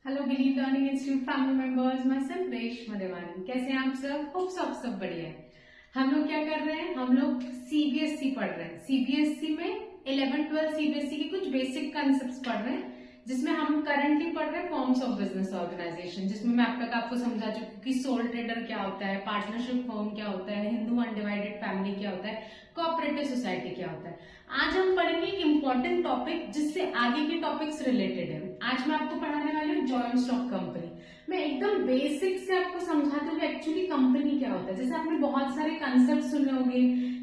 Hello believe learning institute family members, मैं सिर्फ रेशमा देवानी। कैसे हैं आप सब? होप सब बढ़िया है। हम लोग क्या कर रहे हैं? हम लोग सीबीएसई पढ़ रहे हैं। सीबीएसई में 11-12 सीबीएसई के कुछ बेसिक कंसेप्ट पढ़ रहे हैं, जिसमें हम करंटली पढ़ रहे हैं फॉर्म्स ऑफ बिजनेस ऑर्गेनाइजेशन, जिसमें मैं अब तक आपको समझा चुकी हूँ कि सोल ट्रेडर क्या होता है, पार्टनरशिप फर्म क्या होता है, हिंदू अनडिवाइडेड फैमिली क्या होता है, कोऑपरेटिव सोसाइटी क्या होता है। आज हम पढ़ेंगे एक इंपॉर्टेंट टॉपिक जिससे आगे के टॉपिक्स रिलेटेड है। आज मैं आपको पढ़ाने वाली हूँ जॉइंट स्टॉक कंपनी। मैं एकदम बेसिक से आपको समझाती हूँ कि एक्चुअली कंपनी क्या होता है। जैसे आपने बहुत सारे कंसेप्ट सुने होंगे,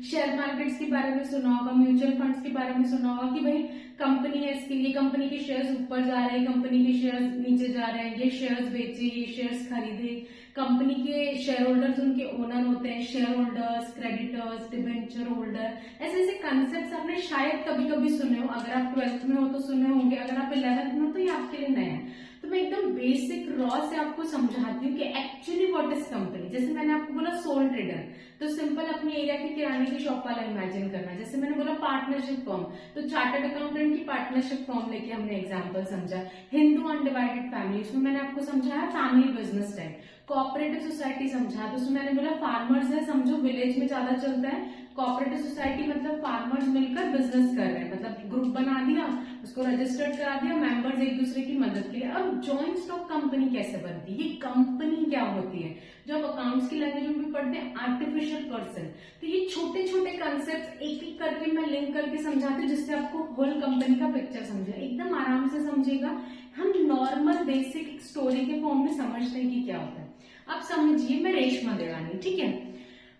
शेयर मार्केट्स के बारे में सुना होगा, म्यूचुअल फंड्स के बारे में सुना होगा कि भाई कंपनी है, इसके लिए कंपनी के शेयर्स ऊपर जा रहे हैं, कंपनी के शेयर्स नीचे जा रहे हैं, ये शेयर्स बेचे, ये शेयर्स खरीदे। कंपनी के शेयर होल्डर्स उनके ओनर होते हैं, share holders, creditors, debenture holder. ऐसे ऐसे कंसेप्ट आपने शायद कभी कभी सुने हो। अगर आप 12th में हो तो सुने होंगे, अगर आप 11th में हो तो ये आपके लिए नया है। तो मैं एकदम बेसिक रॉ से आपको समझाती हूँ कि एक्चुअली व्हाट इज कंपनी। जैसे मैंने आपको बोला सोल ट्रेडर, तो सिंपल अपने एरिया के किराने की शॉप वाला इमेजिन करना। जैसे मैंने बोला पार्टनरशिप फर्म, तो चार्टर्ड अकाउंटेंट की पार्टनरशिप फर्म लेके हमने एग्जांपल समझा। हिंदू अनडिवाइडेड फैमिली, उसमें मैंने आपको समझाया family business type. Cooperative society समझा, तो उसमें मैंने बोला फार्मर्स है, समझो विलेज में ज्यादा चलता है। कोऑपरेटिव सोसाइटी मतलब फार्मर्स मिलकर बिजनेस कर रहे हैं, मतलब ग्रुप बना दिया, उसको रजिस्टर्ड करा दिया, मेंबर्स एक दूसरे की मदद के लिए। अब जॉइंट स्टॉक कंपनी कैसे बनती है, ये कंपनी क्या होती है, जो आप अकाउंट्स की लैंग्वेज में भी पढ़ते हैं, आर्टिफिशियल पर्सन। तो ये छोटे छोटे कंसेप्ट एक एक करके मैं लिंक करके समझाती हूँ, जिससे आपको होल कंपनी का पिक्चर समझे, एकदम आराम से समझेगा। हम नॉर्मल बेसिक स्टोरी के फॉर्म में समझते हैं कि क्या होता है। अब समझिए, मैं रेशमा देवानी, ठीक है,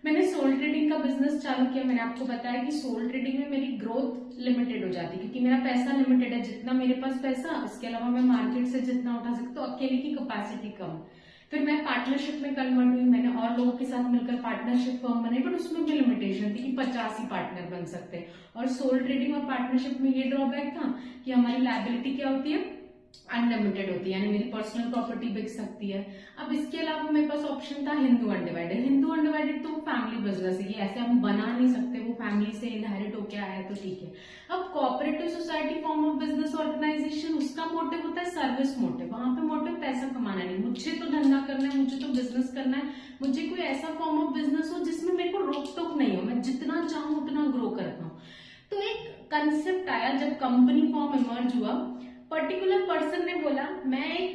मैंने सोल ट्रेडिंग का बिजनेस चालू किया। मैंने आपको बताया कि सोल ट्रेडिंग में मेरी ग्रोथ लिमिटेड हो जाती है, क्योंकि मेरा पैसा लिमिटेड है, जितना मेरे पास पैसा, इसके अलावा मैं मार्केट से जितना उठा सकती हूँ, अकेले की कैपेसिटी कम। फिर मैं पार्टनरशिप में कन्वर्ट हुई, मैंने और लोगों के साथ मिलकर पार्टनरशिप फर्म बनाई, बट उसमें भी लिमिटेशन थी कि 50 ही पार्टनर बन सकते हैं। और सोल ट्रेडिंग और पार्टनरशिप में ये ड्रॉबैक था कि हमारी लायबिलिटी क्या होती है, अनलिमिटेड होती है, यानी मेरी पर्सनल प्रॉपर्टी बिक सकती है। अब इसके अलावा मेरे पास ऑप्शन था हिंदू अनडिवाइडेड। हिंदू अनडिवाइडेड तो फैमिली बिजनेस है, ये ऐसे हम बना नहीं सकते, वो फैमिली से इनहेरिट होके आया है, तो ठीक है। अब cooperative society form of business organisation, उसका मोटिव होता है सर्विस मोटिव। वहां पे मोटिव पैसा कमाना नहीं, मुझे तो धंधा करना है, मुझे तो बिजनेस करना है, मुझे कोई ऐसा फॉर्म ऑफ बिजनेस हो जिसमें मेरे को रोक टोक नहीं हो, मैं जितना चाहूं उतना ग्रो करता हूँ। तो एक कंसेप्ट आया जब कंपनी फॉर्म इमर्ज हुआ। पर्टिकुलर पर्सन ने बोला मैं एक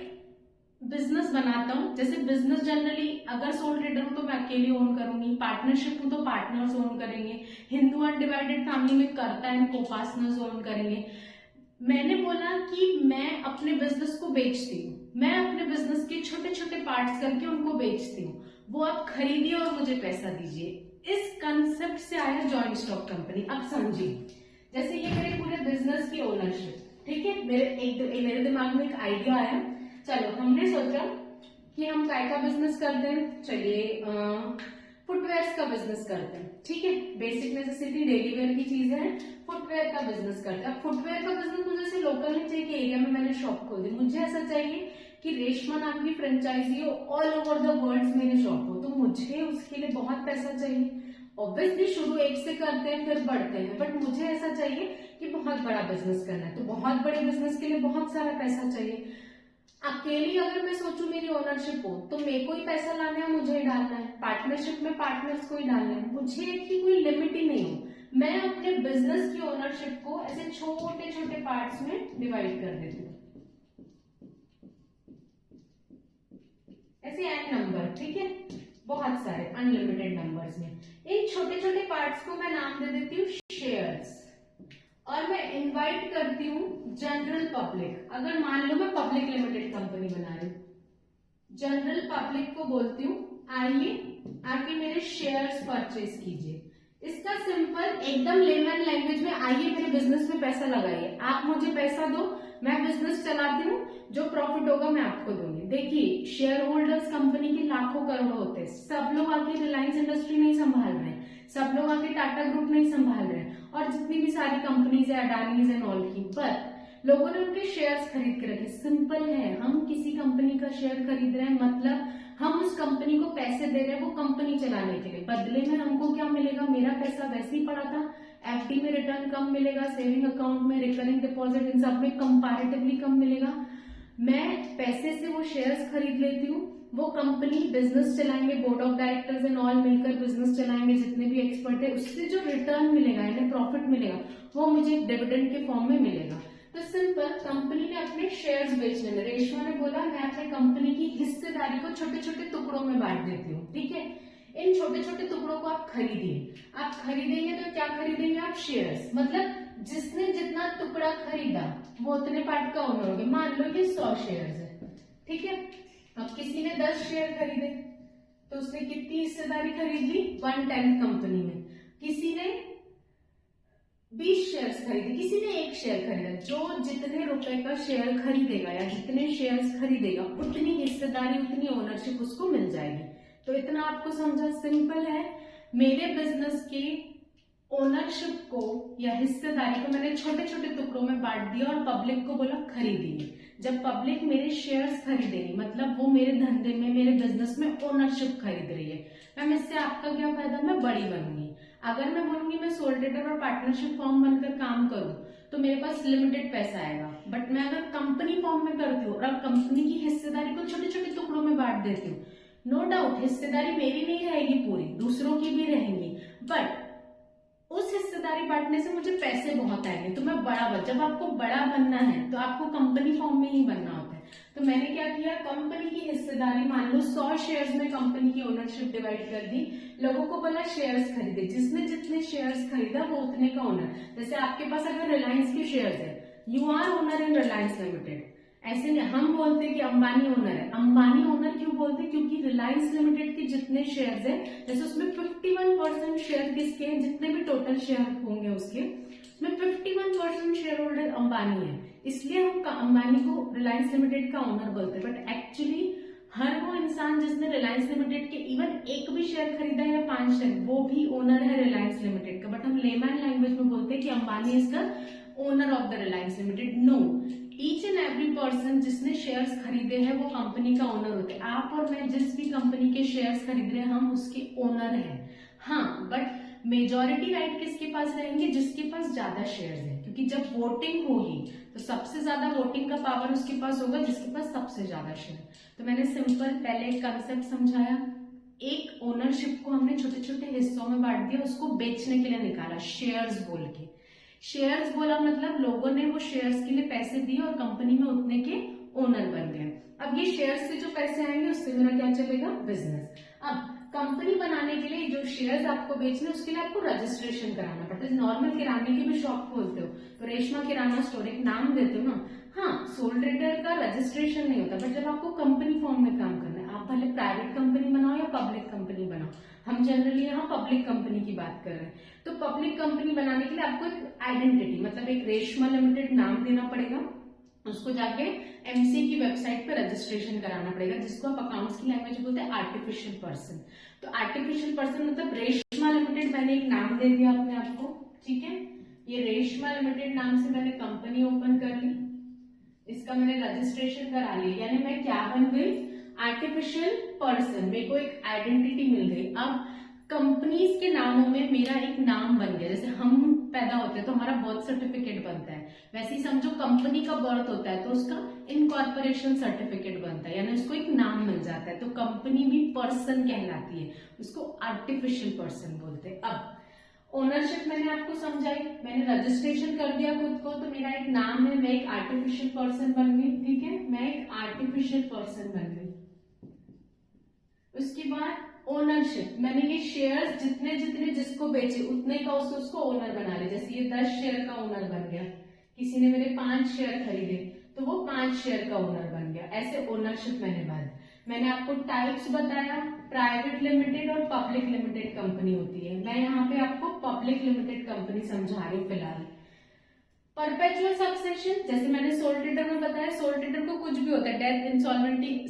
बिजनेस बनाता हूं। जैसे बिजनेस जनरली अगर सोल ट्रेडर हूं तो मैं अकेले ओन करूंगी, पार्टनरशिप हूं तो पार्टनर्स ओन करेंगे, हिंदू अनडिवाइडेड फैमिली में करता है को पार्टनर्स ओन करेंगे। मैंने बोला कि मैं अपने बिजनेस को बेचती हूँ, मैं अपने बिजनेस के छोटे छोटे पार्ट्स करके उनको बेचती हूँ, वो आप खरीदिए और मुझे पैसा दीजिए। इस कंसेप्ट से आया जॉइंट स्टॉक कंपनी। अब समझिए, जैसे ये मेरे पूरे बिजनेस की ओनरशिप, ठीक है, मेरे दिमाग में एक आइडिया आया। चलो हमने सोचा कि हम काय का बिजनेस करते हैं, चलिए फुटवेयर का बिजनेस करते हैं, ठीक है, बेसिक नेसेसिटी डेली वेयर की चीजें हैं, फुटवेयर का बिजनेस करते हैं। अब फुटवेयर का बिजनेस मुझे ऐसे लोकल नहीं चाहिए कि एरिया में मैंने शॉप खोल दी, मुझे ऐसा चाहिए कि रेशमा नाम की फ्रेंचाइजी हो, ऑल ओवर द वर्ल्ड मेरे शॉप हो, तो मुझे उसके लिए बहुत पैसा चाहिए। ऑब्वियसली शुरू एक से करते हैं फिर बढ़ते हैं, बट मुझे ऐसा चाहिए कि बहुत बड़ा बिजनेस करना है, तो बहुत बड़े बिजनेस के लिए बहुत सारा पैसा चाहिए। अकेली अगर मैं सोचूं मेरी ओनरशिप हो तो मेरे को ही पैसा लाना है, मुझे ही डालना है, पार्टनरशिप में पार्टनर्स को ही डालना है, मुझे इसकी कोई लिमिट ही नहीं हो। मैं अपने बिजनेस की ओनरशिप को ऐसे छोटे छोटे पार्ट्स में डिवाइड कर देती हूँ, ऐसे एन नंबर, ठीक है, बहुत सारे अनलिमिटेड नंबर्स में। इन छोटे छोटे पार्ट्स को मैं नाम दे देती हूँ शेयर्स, और मैं इनवाइट करती हूँ जनरल पब्लिक। अगर मान लो मैं पब्लिक लिमिटेड कंपनी बना रही हूँ, जनरल पब्लिक को बोलती हूँ आइए आके मेरे शेयर्स परचेज कीजिए। इसका सिंपल एकदम लेमन लैंग्वेज में, आइए मेरे बिजनेस में पैसा लगाइए, आप मुझे पैसा दो, मैं बिजनेस चलाती हूँ, जो प्रॉफिट होगा मैं आपको दूंगी। देखिए शेयर होल्डर्स कंपनी के लाखों करोड़ों होते हैं, सब लोग आके रिलायंस इंडस्ट्री नहीं संभाल रहे हैं, सब लोग आके टाटा ग्रुप नहीं संभाल रहे हैं, और जितनी भी सारी कंपनीज है अडानीज एंड ऑल की, पर लोगों ने उनके शेयर्स खरीद के रखे। सिंपल है, हम किसी कंपनी का शेयर खरीद रहे हैं मतलब हम उस कंपनी को पैसे दे रहे हैं वो कंपनी चलाने के लिए, बदले में हमको क्या मिलेगा, मेरा पैसा वैसे ही पड़ा था, एफडी में रिटर्न कम मिलेगा, सेविंग अकाउंट में, रिकरिंग डिपॉजिट, इन सब में कंपैरेटिवली कम मिलेगा। मैं पैसे से वो शेयर्स खरीद लेती हूँ, वो कंपनी बिजनेस चलाएंगे, board of directors and all मिलकर बिजनेस चलाएंगे, जितने भी एक्सपर्ट है, उससे जो रिटर्न मिलेगा यानी प्रॉफिट मिलेगा वो मुझे डिविडेंड के फॉर्म में मिलेगा। तो सिंपल, कंपनी ने अपने शेयर्स बेचने में, रेशमा ने बोला मैं अपने कंपनी की हिस्सेदारी को छोटे छोटे टुकड़ों में बांट देती हूँ, ठीक है। इन छोटे छोटे टुकड़ों को आप खरीदिए, आप खरीदेंगे तो क्या खरीदेंगे आप? शेयर्स। मतलब जिसने जितना टुकड़ा खरीदा वो उतने पार्ट का ओनर होगा। मान लो ये 100 शेयर्स है, ठीक है। अब किसी ने 10 शेयर खरीदे तो उसने कितनी हिस्सेदारी खरीद ली? 1/10 कंपनी में। किसी ने 20 शेयर्स खरीदे, किसी ने 1 शेयर खरीदा। जो जितने रुपए का शेयर खरीदेगा या जितने शेयर्स खरीदेगा उतनी हिस्सेदारी, उतनी ओनरशिप उसको मिल जाएगी। तो इतना आपको समझा? सिंपल है। मेरे बिजनेस की ओनरशिप को या हिस्सेदारी को मैंने छोटे छोटे टुकड़ों में बांट दिया और पब्लिक को बोला खरीदिए। जब पब्लिक मेरे शेयर्स खरीदेगी मतलब वो मेरे धंधे में, मेरे बिजनेस में ओनरशिप खरीद रही है। मैम इससे आपका क्या फायदा? मैं बड़ी बनूंगी। अगर मैं बोलूंगी मैं सोल ट्रेडर और पार्टनरशिप फॉर्म बनकर काम करूं तो मेरे पास लिमिटेड पैसा आएगा। बट मैं अगर कंपनी फॉर्म में करती हूँ और अब कंपनी की हिस्सेदारी को छोटे छोटे टुकड़ों में बांट देती हूँ, नो डाउट हिस्सेदारी मेरी नहीं रहेगी पूरी, दूसरों की भी रहेंगी, बट उस हिस्सेदारी बांटने से मुझे पैसे बहुत आएंगे तो मैं बड़ा बन। जब आपको बड़ा बनना है तो आपको कंपनी फॉर्म में ही बनना होता है। तो मैंने क्या किया, कंपनी की हिस्सेदारी, मान लो 100 शेयर्स में कंपनी की ओनरशिप डिवाइड कर दी, लोगों को बोला शेयर्स खरीदे, जिसने जितने शेयर्स खरीदा वो उतने का ओनर। जैसे आपके पास अगर रिलायंस के शेयर्स है, you are owner in Reliance limited. ऐसे नहीं हम बोलते कि अंबानी ओनर है। अंबानी ओनर क्यों बोलते? क्योंकि रिलायंस लिमिटेड के जितने शेयर्स है, जैसे उसमें 51% शेयर किसके हैं, जितने भी टोटल शेयर होंगे उसके, उसमें 51% शेयर होल्डर अंबानी है, इसलिए हम अंबानी को रिलायंस लिमिटेड का ओनर बोलते हैं। बट एक्चुअली हर वो इंसान जिसने रिलायंस लिमिटेड के इवन एक भी शेयर खरीदा या 5 शेयर, वो भी ओनर है रिलायंस लिमिटेड का। बट हम लेमैन लैंग्वेज में बोलते हैं कि Ambani is the owner of the Reliance limited. No, each and every person जिसने शेयर्स खरीदे हैं वो कंपनी का ओनर होते हैं। आप और मैं जिस भी कंपनी के शेयर्स खरीद रहे हैं हम उसके ओनर हैं। हाँ, बट मेजॉरिटी राइट किसके पास रहेंगे? जिसके पास ज्यादा शेयर्स हैं, क्योंकि जब वोटिंग होगी तो सबसे ज्यादा वोटिंग का पावर उसके पास होगा जिसके पास सबसे ज्यादा शेयर। तो मैंने सिंपल पहले एक कंसेप्ट समझाया, एक ओनरशिप को हमने छोटे छोटे हिस्सों में बांट दिया, उसको बेचने के लिए निकाला शेयर्स बोल के। शेयर्स बोला मतलब लोगों ने वो शेयर्स के लिए पैसे दिए और कंपनी में उतने के ओनर बन गए। अब ये शेयर्स से जो पैसे आएंगे उससे मेरा क्या चलेगा? बिजनेस। अब कंपनी बनाने के लिए जो शेयर्स आपको बेचने उसके लिए आपको रजिस्ट्रेशन कराना पड़ता है। नॉर्मल किराने की भी शॉप खोलते हो तो रेशमा किराना स्टोर एक नाम देते हो ना, हाँ, सोल ट्रेडर का रजिस्ट्रेशन नहीं होता। बट जब आपको कंपनी फॉर्म में काम करना है, आप भले प्राइवेट कंपनी बनाओ या पब्लिक कंपनी बनाओ, हम जनरली यहाँ पब्लिक कंपनी की बात कर रहे हैं, तो पब्लिक कंपनी बनाने के लिए आपको एक आइडेंटिटी मतलब एक रेशमा लिमिटेड नाम देना पड़ेगा। उसको जाके एमसी की वेबसाइट पे रजिस्ट्रेशन कराना पड़ेगा, जिसको आप अकाउंट्स की लैंग्वेज में बोलते हैं आर्टिफिशियल पर्सन। तो आर्टिफिशियल पर्सन मतलब रेशमा लिमिटेड, मैंने एक नाम दे दिया अपने आप को, ठीक है। ये रेशमा लिमिटेड नाम से मैंने कंपनी ओपन कर ली, इसका मैंने रजिस्ट्रेशन करा लिया, यानी मैं क्या बन गई? Artificial person. मेरे को एक आइडेंटिटी मिल गई। अब कंपनीज के नामों में मेरा एक नाम बन गया। जैसे हम पैदा होते हैं तो हमारा बर्थ सर्टिफिकेट बनता है, वैसे ही समझो कंपनी का बर्थ होता है तो उसका इनकॉर्पोरेशन सर्टिफिकेट बनता है, यानी उसको एक नाम मिल जाता है। तो कंपनी भी पर्सन कहलाती है, उसको आर्टिफिशियल पर्सन बोलते हैं। अब ओनरशिप मैंने आपको समझाई, मैंने रजिस्ट्रेशन कर दिया खुद को, तो मेरा एक नाम है, मैं एक आर्टिफिशियल पर्सन बन गई, ठीक है, मैं एक आर्टिफिशियल पर्सन बन गई। उसके बाद ओनरशिप, मैंने ये शेयर्स जितने जितने जिसको बेचे उतने का उसको ओनर बना लिया। जैसे ये 10 शेयर का ओनर बन गया, किसी ने मेरे 5 शेयर खरीदे तो वो 5 शेयर का ओनर बन गया। ऐसे ओनरशिप मैंने आपको टाइप्स बताया, प्राइवेट लिमिटेड और पब्लिक लिमिटेड कंपनी होती है। मैं यहाँ पे आपको पब्लिक लिमिटेड कंपनी समझा रही हूँ फिलहाल। परपेचुअल सक्सेशन, जैसे मैंने सोल ट्रेडर में बताया, सोल ट्रेडर को कुछ भी होता है, डेथ,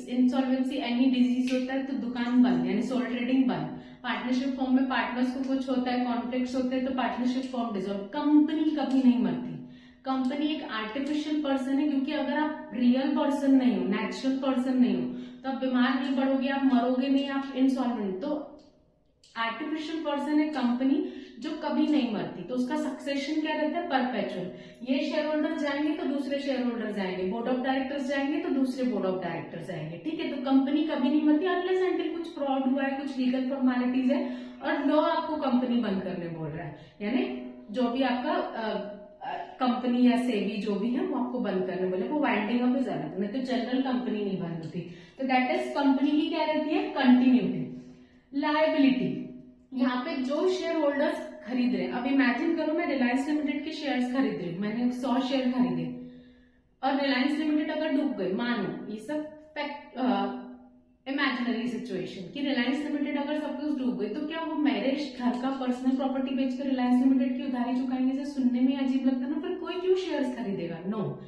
इंसॉल्वेंसी, एनी डिजीज होता है तो दुकान बंद, यानी सोल ट्रेडिंग बंद। पार्टनरशिप फॉर्म में पार्टनर्स को कुछ होता है, कॉन्फ्लिक्ट्स होते हैं तो पार्टनरशिप फॉर्म डिसॉल्व। कंपनी कभी नहीं मरती, कंपनी एक आर्टिफिशियल पर्सन है, क्योंकि अगर आप रियल पर्सन नहीं हो, नेचुरल पर्सन नहीं हो, तो आप बीमार नहीं पड़ोगे, आप मरोगे नहीं, आप इंसॉल्वेंट। तो आर्टिफिशियल पर्सन है कंपनी जो कभी नहीं मरती। तो उसका सक्सेशन क्या रहता है, परपेचुअल। ये शेयर होल्डर जाएंगे तो दूसरे शेयर होल्डर जाएंगे, बोर्ड ऑफ डायरेक्टर्स जाएंगे तो दूसरे बोर्ड ऑफ डायरेक्टर्स जाएंगे, ठीक है। तो कंपनी कभी नहीं मरती अनलेस अनटिल कुछ फ्रॉड हुआ है, कुछ लीगल फॉर्मेलिटीज है और लॉ आपको कंपनी बंद करने बोल रहा है, यानी जो भी आपका कंपनी या सेबी जो भी है वो आपको बंद करने बोले, वो वाइंडिंग अप इज अलग, नहीं तो जनरल कंपनी नहीं बंद होती। तो दैट इज कंपनी की क्या रहती है, कंटिन्यूटी। लायबिलिटी, यहाँ पे जो शेयर होल्डर्स खरीद रहे हैं, अब इमेजिन करो मैं रिलायंस लिमिटेड के शेयर्स खरीद रही हूँ, मैंने 100 शेयर खरीदे और रिलायंस लिमिटेड अगर डूब गई, मानो ये सब इमेजिनरी सिचुएशन कि रिलायंस लिमिटेड अगर सपोज डूब गई, तो क्या वो मेरे घर का पर्सनल प्रॉपर्टी बेचकर रिलायंस लिमिटेड की उधारी चुकाएंगे? जैसे सुनने में अजीब लगता है ना, फिर कोई क्यों शेयर्स खरीदेगा? नो।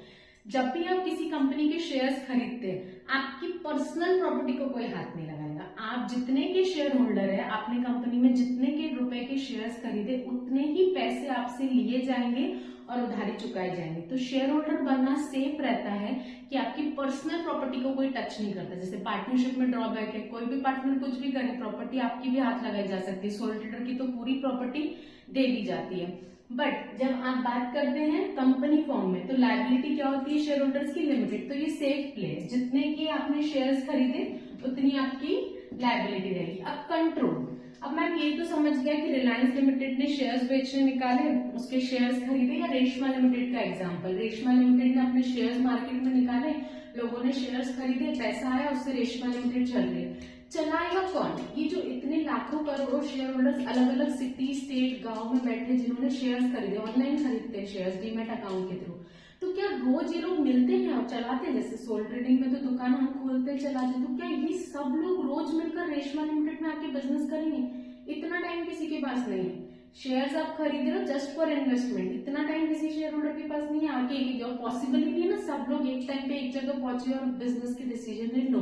जब भी आप किसी कंपनी के शेयर्स खरीदते हैं, आपकी पर्सनल प्रॉपर्टी को कोई हाथ नहीं लगाएगा। आप जितने के शेयर होल्डर है, आपने कंपनी में जितने के रुपए के शेयर्स खरीदे, उतने ही पैसे आपसे लिए जाएंगे और उधारी चुकाई जाएंगे। तो शेयर होल्डर बनना सेफ रहता है कि आपकी पर्सनल प्रॉपर्टी को कोई टच नहीं करता। जैसे पार्टनरशिप में ड्रॉबैक है, कोई भी पार्टनर कुछ भी करे, प्रॉपर्टी आपकी भी हाथ लगाई जा सकती है। सोल ट्रेडर की तो पूरी प्रॉपर्टी दे दी जाती है। बट जब आप बात करते हैं कंपनी फॉर्म में, तो लायबिलिटी क्या होती है शेयर होल्डर्स की, लिमिटेड। तो ये सेफ प्ले है, जितने की आपने शेयर्स खरीदे उतनी आपकी लायबिलिटी रहेगी। अब कंट्रोल, अब मैम ये तो समझ गया कि रिलायंस लिमिटेड ने शेयर्स बेचने निकाले, उसके शेयर्स खरीदे, या रेशमा लिमिटेड का एग्जांपल, रेशमा लिमिटेड ने अपने शेयर्स मार्केट में निकाले, लोगों ने शेयर्स खरीदे, पैसा आया, उससे रेशमा लिमिटेड चल रही है। चलाएगा कौन? ये जो इतने लाखों करोड़ों शेयर होल्डर्स अलग अलग सिटी, स्टेट, गांव में बैठे, जिन्होंने शेयर्स खरीदे, ऑनलाइन खरीदते हैं शेयर्स डीमैट अकाउंट के थ्रू, तो क्या रोज ये लोग मिलते हैं और चलाते हैं? जैसे सोल ट्रेडिंग में तो दुकान हम खोलते हैं, चलाते हैं, तो क्या ये सब लोग रोज मिलकर रेशमा लिमिटेड में आके बिजनेस करेंगे? इतना टाइम किसी के पास नहीं है। शेयर्स आप खरीद रहे हो जस्ट फॉर इन्वेस्टमेंट, इतना टाइम किसी शेयर होल्डर के पास नहीं है आके एक पॉसिबल ही नहीं है ना सब लोग एक टाइम पे एक जगह पहुंचे और बिजनेस के डिसीजन ले लो।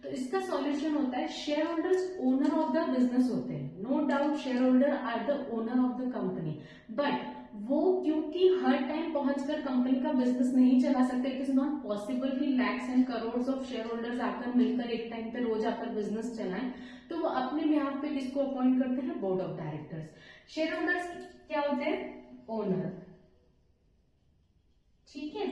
तो इसका सॉल्यूशन होता है, share holders owner of the business होते हैं, no doubt share holder are the owner of the company, but वो क्योंकि हर टाइम पहुंचकर कंपनी का बिजनेस नहीं चला सकते, इट इज नॉट पॉसिबल कि lakhs and crore of share holders आकर मिलकर एक टाइम पे रोज आकर बिजनेस चलाएं, तो वो अपने बिहाफ पे किसको अपॉइंट करते हैं? Board of directors. Share holders क्या होते हैं? ओनर, ठीक है।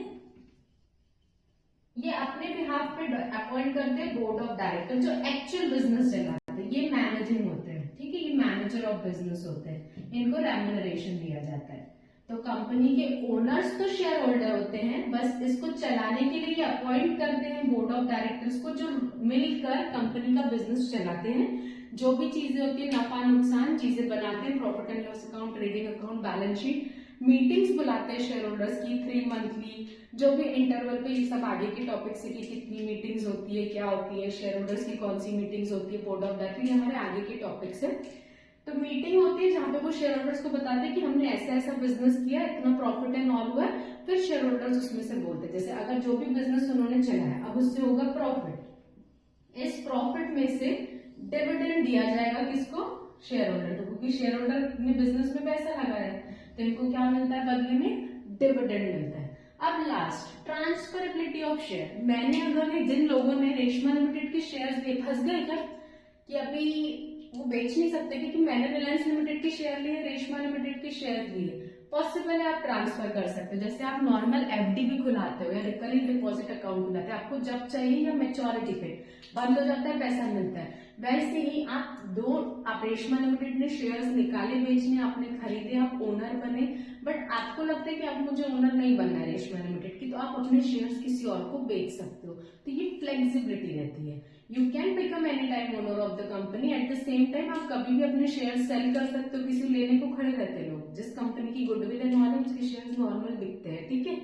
ये अपने बिहाफ पे अपॉइंट करते हैं बोर्ड ऑफ डायरेक्टर, जो एक्चुअल बिजनेस चलाते हैं, ये मैनेजिंग होते हैं, ठीक है, ये मैनेजर ऑफ बिजनेस होते हैं, इनको रेम्यूनरेशन दिया जाता है। तो कंपनी के ओनर्स तो शेयर होल्डर होते हैं, बस इसको चलाने के लिए अपॉइंट करते हैं बोर्ड ऑफ डायरेक्टर्स को, जो मिलकर कंपनी का बिजनेस चलाते हैं। जो भी चीजें होती है, नफा नुकसान चीजें बनाते हैं, profit and loss account, trading account, balance sheet, meetings बुलाते हैं शेयर होल्डर्स की 3 मंथली, जो भी इंटरवल पे, ये सब आगे के टॉपिक से कि कितनी मीटिंग्स होती है, क्या होती है, शेयर होल्डर्स की कौन सी मीटिंग्स होती है, बोर्ड ऑफ डायरेक्टर, ये हमारे आगे के टॉपिक्स है। तो मीटिंग होती है जहां पे वो शेयर होल्डर्स को बताते हैं कि हमने ऐसा ऐसा बिजनेस किया, इतना प्रॉफिट एंड ऑल हुआ, फिर शेयर होल्डर्स उसमें से बोलते हैं, जैसे अगर जो भी बिजनेस उन्होंने चलाया, अब उससे होगा प्रॉफिट, इस प्रॉफिट में से डिविडेंड दिया जाएगा किसको? शेयर होल्डर को, क्योंकि शेयर होल्डर ने बिजनेस में पैसा लगाया है, तो इनको क्या मिलता है बदले में? डिविडेंड मिलता है। अब लास्ट, ट्रांसफरेबिलिटी ऑफ शेयर। मैंने अगर जिन लोगों ने रेशमा लिमिटेड के शेयर्स लिए फंस गए क्या कि अभी वो बेच नहीं सकते क्योंकि मैंने रिलायंस लिमिटेड के शेयर लिए, रेशमा लिमिटेड के शेयर लिए, पॉसिबल है आप ट्रांसफर कर सकते हो। जैसे आप नॉर्मल एफडी भी खुलाते हो या रिकरिंग डिपॉजिट अकाउंट खुलाते हैं, आपको जब चाहिए या मैच्योरिटी पे बंद हो जाता है, पैसा मिलता है, वैसे ही आप रेशमा लिमिटेड ने शेयर्स निकाले बेचने, आपने खरीदे, आप ओनर बने, बट आपको लगता है कि अब मुझे ओनर नहीं बनना है रेशमा लिमिटेड की, तो आप अपने शेयर्स किसी और को बेच सकते हो। तो ये फ्लेक्सिबिलिटी रहती है, you can become any time owner of the company, at the same time आप कभी भी अपने शेयर सेल कर सकते हो, किसी लेने को खड़े रहते हैं लोग, जिस कंपनी की गुडविल है नॉर्मल, उसके शेयर्स नॉर्मल बिकते हैं, ठीक है।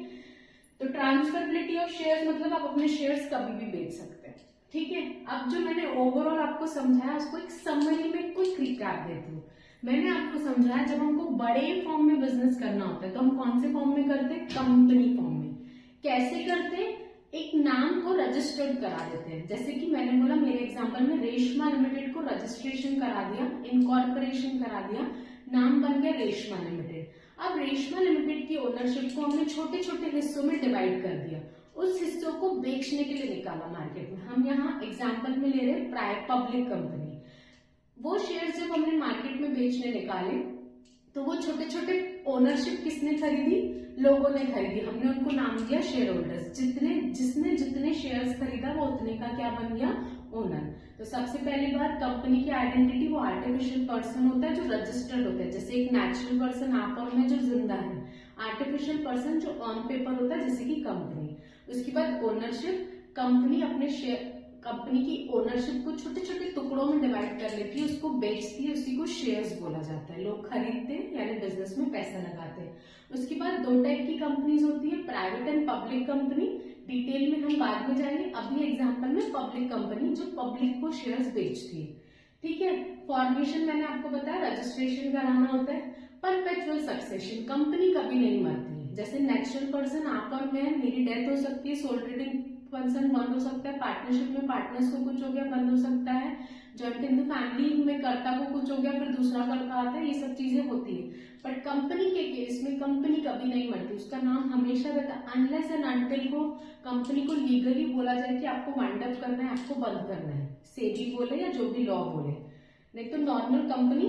तो ट्रांसफरेबिलिटी ऑफ शेयर्स मतलब आप अपने शेयर्स कभी भी बेच सकते हैं, ठीक है। अब जो मैंने ओवरऑल आपको समझाया उसको एक समरी में क्विक रिकैप देती हूँ। मैंने आपको समझाया जब हमको बड़े फॉर्म में बिजनेस करना होता है तो हम कौन से फॉर्म में करते हैं? कंपनी फॉर्म में। कैसे करते हैं? एक नाम को रजिस्टर्ड करा देते हैं, जैसे कि मैंने बोला मेरे एग्जांपल में रेशमा लिमिटेड को रजिस्ट्रेशन करा दिया, इनकॉर्पोरेशन करा दिया, नाम बन गया रेशमा लिमिटेड। अब रेशमा लिमिटेड की ओनरशिप को हमने छोटे छोटे हिस्सों में डिवाइड कर दिया, उस हिस्सों को बेचने के लिए निकाला मार्केट में। हम यहाँ एग्जाम्पल में ले रहे पब्लिक कंपनी। वो शेयर्स जब हमने मार्केट में बेचने निकाले तो वो छोटे छोटे ओनरशिप किसने खरीदी, लोगों ने खरीदी, हमने उनको नाम दिया शेयर होल्डर्स। जिसने जितने शेयर्स खरीदा वो उतने का क्या बन गया, ओनर। तो सबसे पहली बात, कंपनी की आइडेंटिटी वो आर्टिफिशियल पर्सन होता है जो रजिस्टर्ड होता है, जैसे एक नेचुरल पर्सन आप और मैं जो जिंदा है, आर्टिफिशियल पर्सन जो ऑन पेपर होता है जैसे कि कंपनी। उसके बाद ओनरशिप, कंपनी अपने शेयर, कंपनी की ओनरशिप को छोटे छोटे टुकड़ों में डिवाइड कर लेती है, उसको बेचती है, उसी को शेयर्स बोला जाता है। लोग खरीदते हैं यानी बिजनेस में पैसा लगाते हैं। उसके बाद दो टाइप की कंपनीज होती है, private and public company. Detail में हम बाद में जाएंगे, अभी एग्जांपल में पब्लिक कंपनी जो पब्लिक को शेयर्स बेचती है। ठीक है, फॉर्मेशन मैंने आपको बताया, रजिस्ट्रेशन कराना होता है। परपेचुअल सक्सेशन, कंपनी कभी नहीं मरती है। जैसे नेचुरल पर्सन आप और मैं, मेरी डेथ हो सकती है, सोल ट्रेडिंग पर्सन बंद हो सकता है, पार्टनरशिप में पार्टनर्स को कुछ हो गया बंद हो सकता है, जॉइंट इन द फैमिली में कर्ता को कुछ हो गया फिर दूसरा कर्ता आता है, ये सब चीजें होती है। बट कंपनी के केस में कंपनी कभी नहीं मरती, उसका नाम हमेशा रहता है, अनलेस एंड अनटिल को कंपनी को लीगली बोला जाए कि आपको वाइंड अप करना है, आपको बंद करना है, सेबी बोले या जो भी लॉ बोले। नहीं तो नॉर्मल कंपनी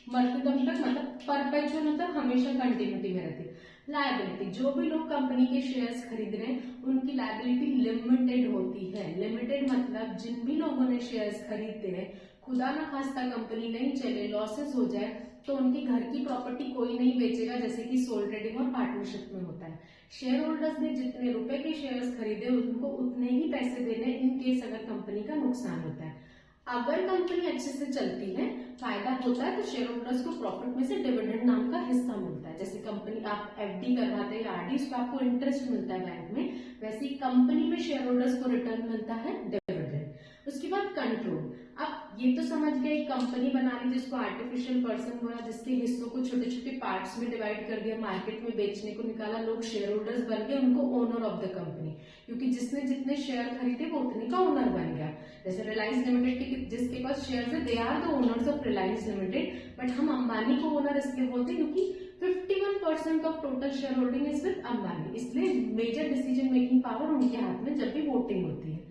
मरते दम तक, मतलब परपेचुअल, मतलब हमेशा कंटिन्यूटी में रहती है। लायबिलिटी, जो भी लोग कंपनी के शेयर्स खरीद रहे हैं उनकी लायबिलिटी लिमिटेड होती है। लिमिटेड मतलब जिन भी लोगों ने शेयर्स खरीदते हैं, खुदा ना खास्ता कंपनी नहीं चले, लॉसेस हो जाए, तो उनकी घर की प्रॉपर्टी कोई नहीं बेचेगा, जैसे कि सोल ट्रेडिंग और पार्टनरशिप में होता है। शेयर होल्डर्स ने जितने रुपए के शेयर्स खरीदे उनको उतने ही पैसे देने, इन केस अगर कंपनी का नुकसान होता है। अगर कंपनी अच्छे से चलती है, फायदा होता है, तो शेयर होल्डर्स को प्रॉफिट में से डिविडेंड नाम का हिस्सा मिलता है। जैसे कंपनी आप एफडी करवाते हैं या आरडी, उसका आपको इंटरेस्ट मिलता है बैंक में, वैसे ही कंपनी में शेयर होल्डर्स को रिटर्न मिलता है, डिविडेंड। उसके बाद कंट्रोल, अब ये तो समझ गए, कंपनी बना ली जिसको आर्टिफिशियल पर्सन बोला, जिसके हिस्सों को छोटे छोटे पार्ट्स में डिवाइड कर दिया, मार्केट में बेचने को निकाला, लोग शेयर होल्डर्स बन गए, उनको ओनर ऑफ द कंपनी, क्योंकि जिसने जितने शेयर खरीदे वो उतने का ओनर बन गया। जैसे रिलायंस लिमिटेड के जिसके पास शेयर है, they are the owners of Reliance limited, but हम अंबानी को ओनर इसलिए बोलते हैं क्योंकि 51% of total share holding is with Ambani, इसलिए मेजर डिसीजन मेकिंग पावर उनके हाथ में जब भी वोटिंग होती है।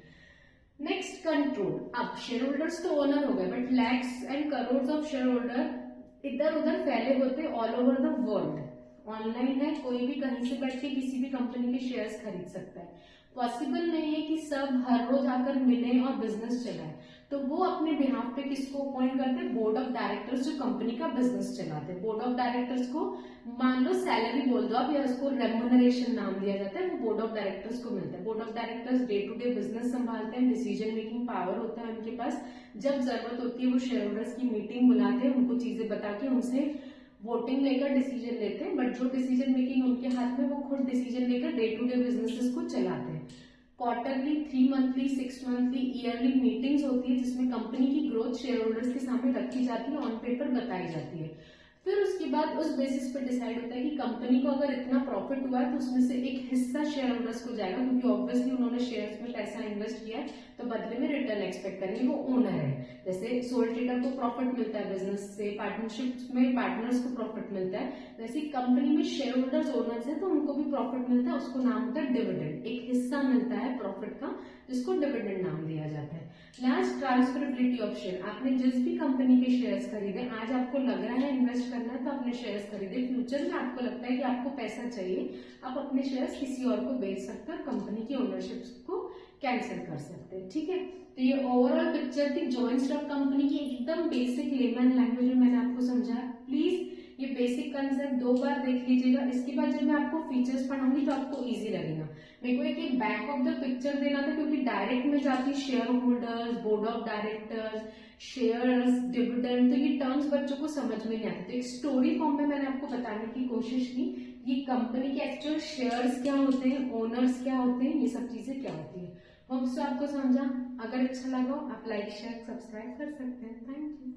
नेक्स्ट कंट्रोल, अब शेयर होल्डर्स तो ओनर हो गए, but lakhs and crore of share holder इधर उधर फैले होते all over the world. Online है, कोई भी कहीं से बैठ के किसी भी कंपनी के शेयर्स खरीद सकता है। पॉसिबल नहीं है कि सब हर रोज आकर मिले और बिजनेस चलाए, तो वो अपने बिहाफ पे किसको अपॉइंट करते हैं, बोर्ड ऑफ डायरेक्टर्स जो कंपनी का बिजनेस चलाते हैं। बोर्ड ऑफ डायरेक्टर्स को मान लो सैलरी बोल दो आप, या उसको रेम्यूनरेशन नाम दिया जाता है, वो बोर्ड ऑफ डायरेक्टर्स को मिलता है। Board of directors day to day business संभालते हैं, डिसीजन मेकिंग पावर होता है उनके पास। जब जरूरत होती है वो शेयर होल्डर्स की मीटिंग बुलाते हैं, उनको चीजें बता के उनसे वोटिंग लेकर डिसीजन लेते हैं, बट जो डिसीजन मेकिंग उनके हाथ में, वो खुद डिसीजन लेकर डे टू डे बिजनेसेस को चलाते हैं। Quarterly, 3 monthly, 6 monthly, yearly meetings होती है जिसमें कंपनी की ग्रोथ शेयर होल्डर्स के सामने रखी जाती है, ऑन पेपर बताई जाती है। फिर उसके बाद उस बेसिस पर डिसाइड होता है कि कंपनी को अगर इतना प्रॉफिट हुआ है तो उसमें से एक हिस्सा शेयर होल्डर्स को जाएगा, क्योंकि ऑब्वियसली उन्होंने शेयर्स में पैसा इन्वेस्ट किया है, तो बदले में रिटर्न एक्सपेक्ट करेंगे, वो ओनर है। जैसे सोल ट्रेडर को प्रॉफिट मिलता है बिजनेस से, पार्टनरशिप में पार्टनर्स को प्रॉफिट मिलता है, वैसे कंपनी में शेयर होल्डर्स ओनर्स है तो उनको भी प्रॉफिट मिलता है, उसको नाम होता है डिविडेंड। एक हिस्सा मिलता है प्रॉफिट का जिसको डिविडेंड नाम दिया जाता है। लास्ट, ट्रांसफरेबिलिटी ऑफ शेयर, आपने जिस भी कंपनी के शेयर्स खरीदे, आज आपको लग रहा है इन्वेस्ट करना है तो अपने शेयर्स खरीदे, फ्यूचर में आपको लगता है कि आपको पैसा चाहिए, आप अपने शेयर्स किसी और को बेच सकते हैं और कंपनी की ओनरशिप को कैंसिल कर सकते हैं। ठीक है, तो ये ओवरऑल पिक्चर थी जॉइंट स्टॉक कंपनी की, एकदम बेसिक लेमन लैंग्वेज में मैंने आपको समझाया। प्लीज ये बेसिक कंसेप्ट 2 बार देख लीजिएगा, इसके बाद जब मैं आपको फीचर्स पढ़ाऊंगी तो आपको इजी लगेगा। मेरे को एक बैक ऑफ द पिक्चर देना था, क्योंकि डायरेक्ट में जाती share holders, board of directors, shares, dividend, तो ये टर्म्स बच्चों को समझ में नहीं आते, तो एक स्टोरी फॉर्म में मैंने आपको बताने की कोशिश की ये कंपनी के एक्चुअल शेयर्स क्या होते हैं, ओनर्स क्या होते हैं, ये सब चीजें क्या होती है। होप्स आपको समझा, अगर अच्छा लगा आप लाइक शेयर सब्सक्राइब कर सकते हैं। Thank you.